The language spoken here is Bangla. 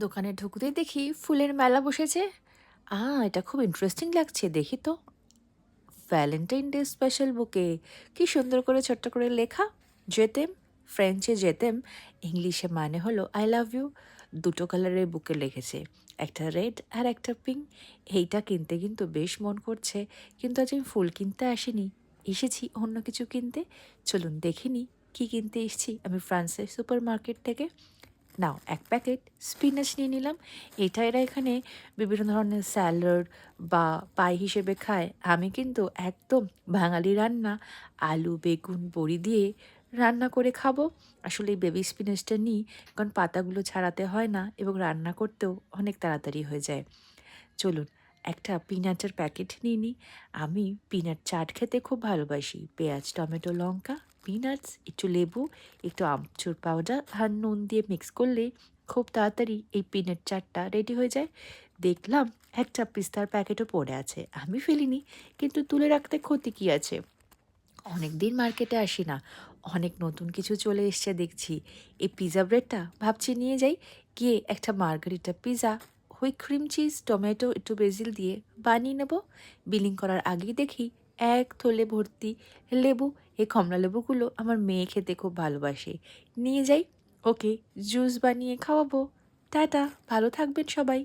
দোকানে ঢুকতেই দেখি ফুলের মেলা বসেছে। এটা খুব ইন্টারেস্টিং লাগছে, দেখি তো। ভ্যালেন্টাইন ডে স্পেশাল বুকে, কি সুন্দর করে ছোট্ট করে লেখা। জেতেম, ফ্রেঞ্চে জেতেম, ইংলিশে মানে হলো আই লাভ ইউ। দুটো কালারের বুকে লিখেছে, একটা রেড আর একটা পিঙ্ক। এইটা কিনতে কিন্তু বেশ মন করছে, কিন্তু আজ আমি ফুল কিনতে আসিনি, এসেছি অন্য কিছু কিনতে। চলুন দেখিনি কি কিনতে এসেছি আমি ফ্রান্সের সুপার মার্কেট থেকে। নাও এক প্যাকেট স্পিনাচ নিয়ে নিলাম। এটা এরা এখানে বিভিন্ন ধরনের স্যালাড বা পাই হিসেবে খায়। আমি কিন্তু একদম বাঙালি রান্না, আলু বেগুন বড়ি দিয়ে রান্না করে খাবো। আসলে এই বেবি স্পিনাচটা নিই, কারণ পাতাগুলো ছাড়াতে হয় না এবং রান্না করতেও অনেক তাড়াতাড়ি হয়ে যায়। চলুন একটা পিনাটের প্যাকেট নিয়ে নিই। আমি পিনাট চাট খেতে খুব ভালোবাসি। পেঁয়াজ, টমেটো, লঙ্কা, পিনাটস, একটু লেবু, একটু আমচুর পাউডার আর নুন দিয়ে মিক্স করলে খুব তাড়াতাড়ি এই পিনাট চাটটা রেডি হয়ে যায়। দেখলাম একটা পিস্তার প্যাকেটও পড়ে আছে, আমি ফেলিনি, কিন্তু তুলে রাখতে ক্ষতি কী আছে? অনেক দিন মার্কেটে আসি না, অনেক নতুন কিছু চলে এসছে দেখছি। এই পিৎজা ব্রেডটা ভাবছি নিয়ে যাই, গিয়ে একটা margarita pizza whip cream cheese tomato একটু বেজিল দিয়ে বানিয়ে নেব। বিলিং করার আগেই দেখি এক থলে ভর্তি লেবু। এই কমলা লেবুগুলো আমার মেয়ে খেতে খুব ভালোবাসে, নিয়ে যাই, ওকে জুস বানিয়ে খাওয়াবো। টাটা, ভালো থাকবেন সবাই।